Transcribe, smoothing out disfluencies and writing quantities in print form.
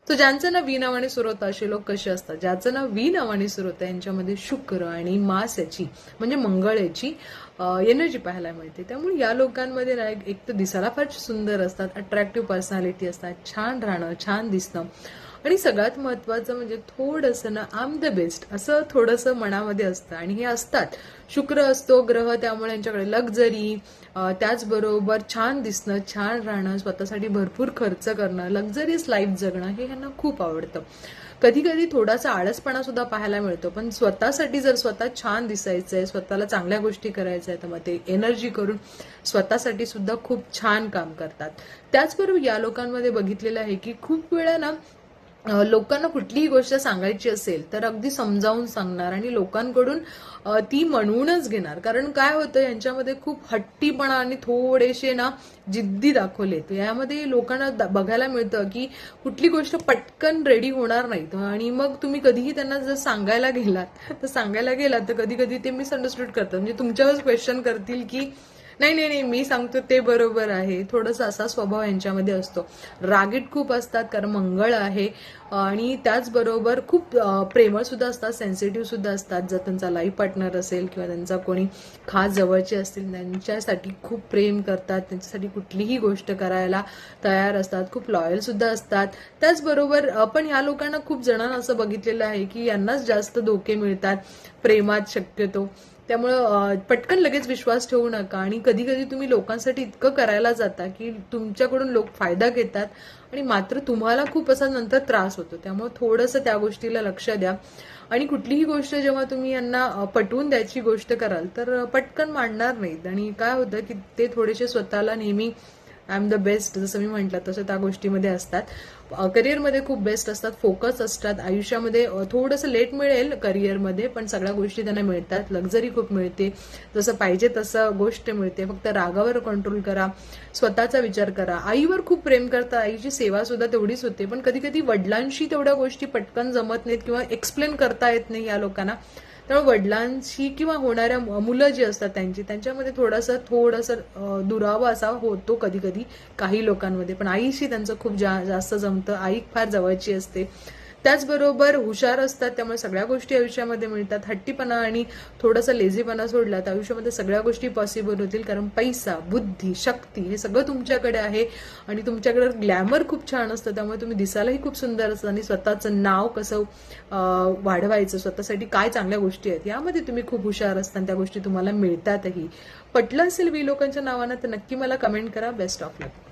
तो ज्यांचं now we नावाने सुरू होतं असे लोक कसे असतात, ज्याचं नाव वी नावाने सुरू होतं यांच्यामध्ये शुक्र आणि मास याची म्हणजे मंगळ याची एनर्जी पाहायला मिळते. त्यामुळे या लोकांमध्ये ना एक तर दिसायला फार सुंदर असतात, अट्रॅक्टिव्ह पर्सनॅलिटी असतात, छान राहणं, छान दिसणं आणि सगळ्यात महत्त्वाचं म्हणजे थोडंसं ना आम द बेस्ट असं थोडंसं मनामध्ये असतं आणि हे असतात. शुक्र असतो ग्रह, त्यामुळे यांच्याकडे लक्झरी, त्याचबरोबर छान दिसणं, छान राहणं, स्वतःसाठी भरपूर खर्च करणं, लक्झरियस लाईफ जगणं हे यांना खूप आवडतं. कधी कधी थोडासा आळसपणा सुद्धा पाहायला मिळतो, पण स्वतःसाठी जर स्वतः छान दिसायचंय, स्वतःला चांगल्या गोष्टी करायच्या आहेत, तर मग ते एनर्जी करून स्वतःसाठी सुद्धा खूप छान काम करतात. त्याचबरोबर या लोकांमध्ये बघितलेलं आहे की खूप वेळा ना लोकांना कुठलीही गोष्ट सांगायची असेल तर अगदी समजावून सांगणार आणि लोकांकडून ती म्हणूनच घेणार. कारण काय होतं यांच्यामध्ये खूप हट्टीपणा आणि थोडेसे ना जिद्दी दाखवलेत. यामध्ये लोकांना बघायला मिळतं की कुठली गोष्ट पटकन रेडी होणार नाहीत आणि मग तुम्ही कधीही त्यांना जर सांगायला गेलात तर कधी कधी ते मिसअंडरस्टूड करतात. म्हणजे तुमच्यावरच क्वेश्चन करतील की नाही नाही नाही मी सांगतो ते बरोबर आहे. थोडासा असा स्वभाव यांच्यामध्ये असतो. रागीट खूप असतात कारण मंगळ आहे आणि त्याचबरोबर खूप प्रेमळ सुद्धा असतात, सेन्सिटिव्ह सुद्धा असतात. जर त्यांचा लाईफ पार्टनर असेल किंवा त्यांचा कोणी खास जवळचे असतील त्यांच्यासाठी खूप प्रेम करतात, त्यांच्यासाठी कुठलीही गोष्ट करायला तयार असतात, खूप लॉयल सुद्धा असतात. त्याचबरोबर पण ह्या लोकांना खूप जणांना असं बघितलेलं आहे की यांनाच जास्त धोके मिळतात प्रेमात शक्यतो. त्यामुळं पटकन लगेच विश्वास ठेवू नका आणि कधी कधी तुम्ही लोकांसाठी इतकं करायला जाता की तुमच्याकडून लोक फायदा घेतात आणि मात्र तुम्हाला खूप असा नंतर त्रास होतो. त्यामुळे थोडंसं त्या गोष्टीला लक्ष द्या आणि कुठलीही गोष्ट जेव्हा तुम्ही यांना पटवून द्यायची गोष्ट कराल तर पटकन मांडणार नाहीत आणि काय होतं की ते थोडेसे स्वतःला नेहमी आय एम द बेस्ट जसं मी म्हटलं तसं त्या गोष्टीमध्ये असतात. करिअरमध्ये खूप बेस्ट असतात, फोकस असतात. आयुष्यामध्ये थोडंसं लेट मिळेल करिअरमध्ये पण सगळ्या गोष्टी त्यांना मिळतात. लक्झरी खूप मिळते, जसं पाहिजे तसं गोष्ट मिळते. फक्त रागावर कंट्रोल करा, स्वतःचा विचार करा. आईवर खूप प्रेम करता, आईची सेवा सुद्धा तेवढीच होते, पण कधी कधी वडिलांशी तेवढ्या गोष्टी पटकन जमत नाहीत किंवा एक्सप्लेन करता येत नाही या लोकांना. त्यामुळे वडिलांशी किंवा होणाऱ्या मुलं जी असतात त्यांच्यामध्ये थोडंसं दुरावा असा होतो कधी कधी काही लोकांमध्ये. पण आईशी त्यांचं खूप जास्त जमतं, आई फार जवळची असते. त्याचबरोबर हुशार असतात, त्यामुळे सगळ्या गोष्टी आयुष्यामध्ये मिळतात. हट्टीपणा आणि थोडासा लेझीपणा सोडला तर आयुष्यामध्ये सगळ्या गोष्टी पॉसिबल होतील. कारण पैसा, बुद्धी, शक्ती हे सगळं तुमच्याकडे आहे आणि तुमच्याकडे ग्लॅमर खूप छान असतं. त्यामुळे तुम्ही दिसायलाही खूप सुंदर असतं आणि स्वतःचं नाव कसं वाढवायचं, स्वतःसाठी काय चांगल्या गोष्टी आहेत यामध्ये तुम्ही खूप हुशार असता आणि त्या गोष्टी तुम्हाला मिळतातही. पटलं असेल वी लोकांच्या नावानं तर नक्की मला कमेंट करा. Best of luck.